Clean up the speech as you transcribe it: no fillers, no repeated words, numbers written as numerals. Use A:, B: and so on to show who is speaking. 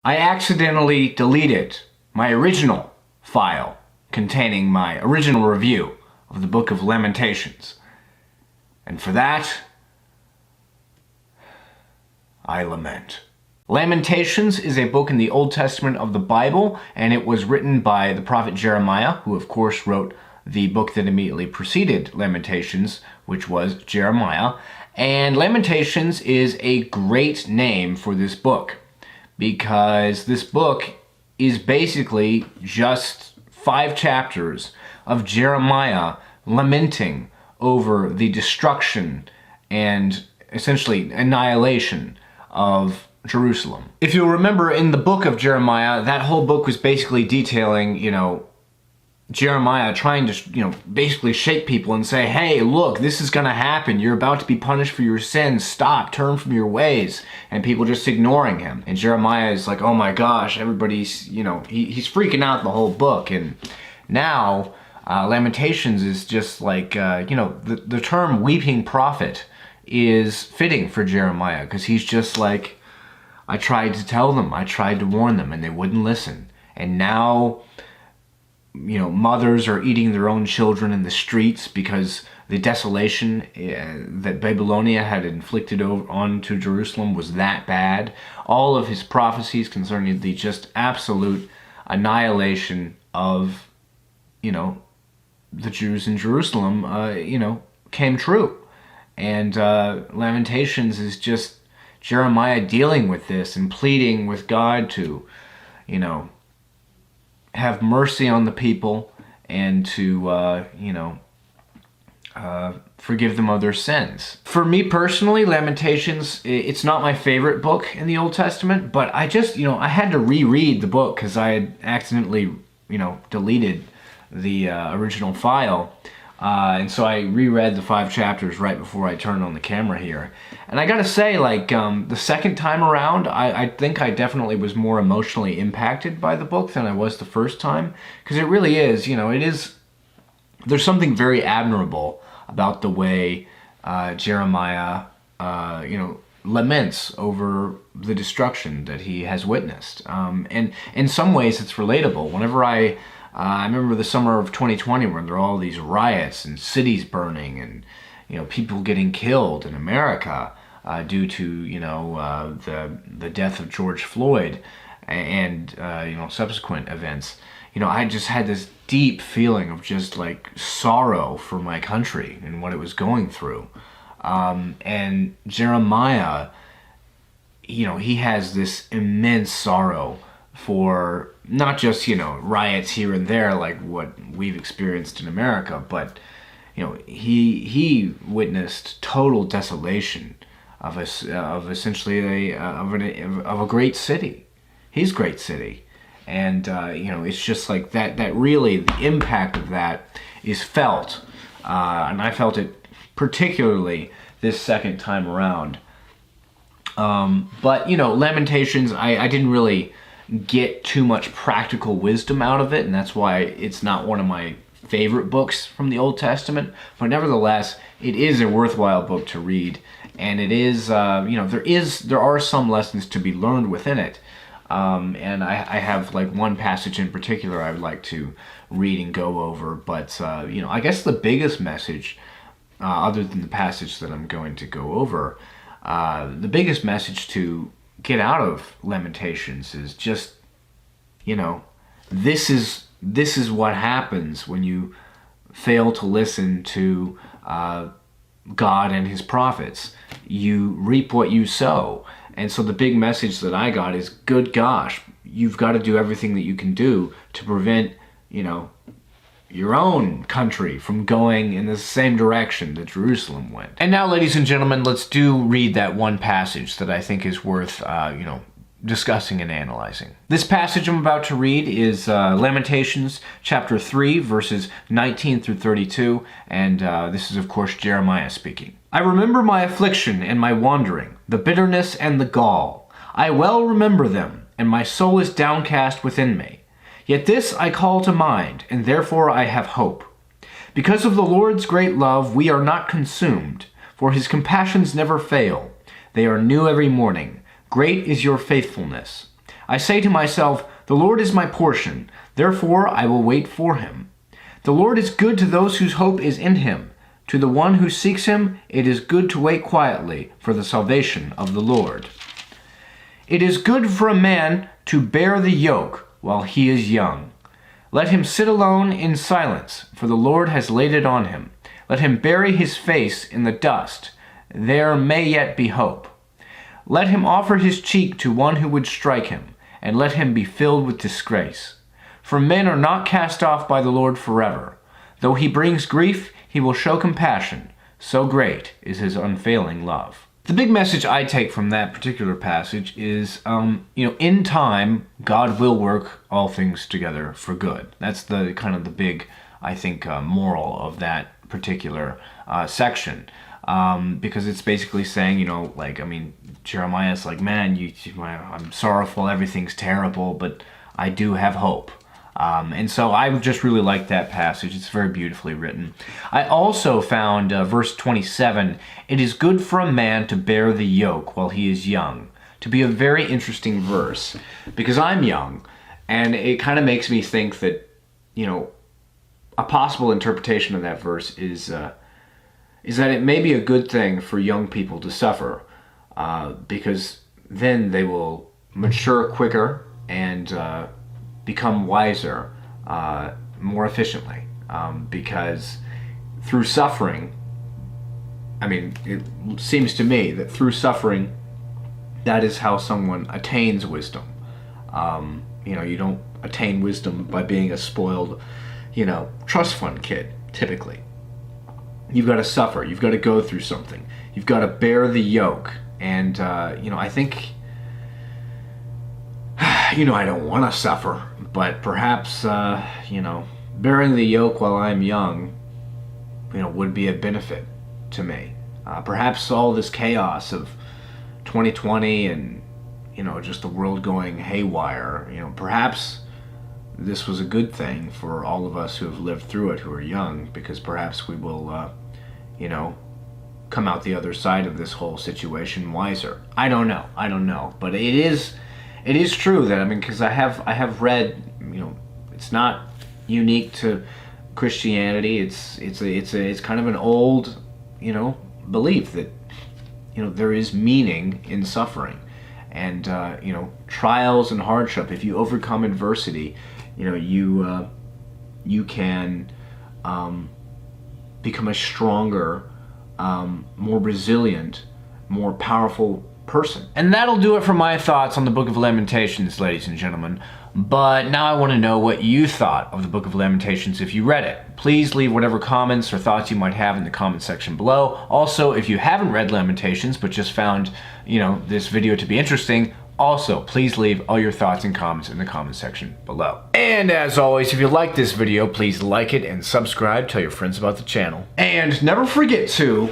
A: I accidentally deleted my original file containing my original review of the book of Lamentations. And for that, I lament. Lamentations is a book in the Old Testament of the Bible, and it was written by the prophet Jeremiah, who of course wrote the book that immediately preceded Lamentations, which was Jeremiah. And Lamentations is a great name for this book, because this book is basically just 5 chapters of Jeremiah lamenting over the destruction and essentially annihilation of Jerusalem. If you'll remember, in the book of Jeremiah, that whole book was basically detailing, Jeremiah trying to, basically shake people and say, hey, look, this is going to happen. You're about to be punished for your sins. Stop, turn from your ways. And people just ignoring him. And Jeremiah is like, oh my gosh, everybody's, he's freaking out the whole book. And now, Lamentations is just like, the term weeping prophet is fitting for Jeremiah, because he's just like, I tried to tell them, I tried to warn them, and they wouldn't listen. And now, mothers are eating their own children in the streets because the desolation that Babylonia had inflicted onto Jerusalem was that bad. All of his prophecies concerning the just absolute annihilation of, the Jews in Jerusalem, came true. And Lamentations is just Jeremiah dealing with this and pleading with God to, have mercy on the people and to, forgive them of their sins. For me personally, Lamentations, it's not my favorite book in the Old Testament, but I just, I had to reread the book because I had accidentally, deleted the original file. And so I reread the 5 chapters right before I turned on the camera here. And I gotta say, the second time around, I think I definitely was more emotionally impacted by the book than I was the first time. Because it really is, there's something very admirable about the way Jeremiah, laments over the destruction that he has witnessed. And in some ways it's relatable. Whenever I remember the summer of 2020 when there were all these riots and cities burning and, people getting killed in America due to, the death of George Floyd and, subsequent events. I just had this deep feeling of just sorrow for my country and what it was going through. And Jeremiah, he has this immense sorrow for not just, riots here and there like what we've experienced in America, but, he witnessed total desolation of essentially a great city, his great city. And, it's just like that really, the impact of that is felt. And I felt it particularly this second time around. But, Lamentations, I didn't really get too much practical wisdom out of it, and that's why it's not one of my favorite books from the Old Testament. But nevertheless, it is a worthwhile book to read, and it is, there are some lessons to be learned within it. And I have one passage in particular I would like to read and go over, but I guess the biggest message, other than the passage that I'm going to go over, the biggest message to get out of Lamentations is just, this is what happens when you fail to listen to God and his prophets. You reap what you sow. And so the big message that I got is, good gosh, you've got to do everything that you can do to prevent, your own country from going in the same direction that Jerusalem went. And now, ladies and gentlemen, let's read that one passage that I think is worth, discussing and analyzing. This passage I'm about to read is Lamentations chapter 3, verses 19 through 32, and this is, of course, Jeremiah speaking. I remember my affliction and my wandering, the bitterness and the gall. I well remember them, and my soul is downcast within me. Yet this I call to mind, and therefore I have hope. Because of the Lord's great love we are not consumed, for his compassions never fail. They are new every morning. Great is your faithfulness. I say to myself, the Lord is my portion, therefore I will wait for him. The Lord is good to those whose hope is in him. To the one who seeks him, it is good to wait quietly for the salvation of the Lord. It is good for a man to bear the yoke while he is young. Let him sit alone in silence, for the Lord has laid it on him. Let him bury his face in the dust. There may yet be hope. Let him offer his cheek to one who would strike him, and let him be filled with disgrace. For men are not cast off by the Lord forever. Though he brings grief, he will show compassion. So great is his unfailing love. The big message I take from that particular passage is, in time, God will work all things together for good. That's the kind of the big, I think, moral of that particular section. Because it's basically saying, Jeremiah's like, man, I'm sorrowful, everything's terrible, but I do have hope. And so I just really like that passage. It's very beautifully written. I also found verse 27, it is good for a man to bear the yoke while he is young, to be a very interesting verse, because I'm young, and it kind of makes me think that, a possible interpretation of that verse is that it may be a good thing for young people to suffer, because then they will mature quicker and become wiser more efficiently, because through suffering, it seems to me that through suffering, that is how someone attains wisdom. You don't attain wisdom by being a spoiled, trust fund kid, typically. You've got to suffer. You've got to go through something. You've got to bear the yoke. And, I think, I don't want to suffer, but perhaps, bearing the yoke while I'm young, would be a benefit to me. Perhaps all this chaos of 2020 and, just the world going haywire, perhaps this was a good thing for all of us who have lived through it, who are young, because perhaps we will, come out the other side of this whole situation wiser. I don't know, but it is true that, because I have read, it's not unique to Christianity. It's kind of an old, belief that, there is meaning in suffering, and trials and hardship. If you overcome adversity, you can become a stronger, more resilient, more powerful person. And that'll do it for my thoughts on the Book of Lamentations, ladies and gentlemen. But now I want to know what you thought of the Book of Lamentations if you read it. Please leave whatever comments or thoughts you might have in the comment section below. Also, if you haven't read Lamentations but just found, this video to be interesting, also, please leave all your thoughts and comments in the comment section below. And as always, if you like this video, please like it and subscribe. Tell your friends about the channel. And never forget to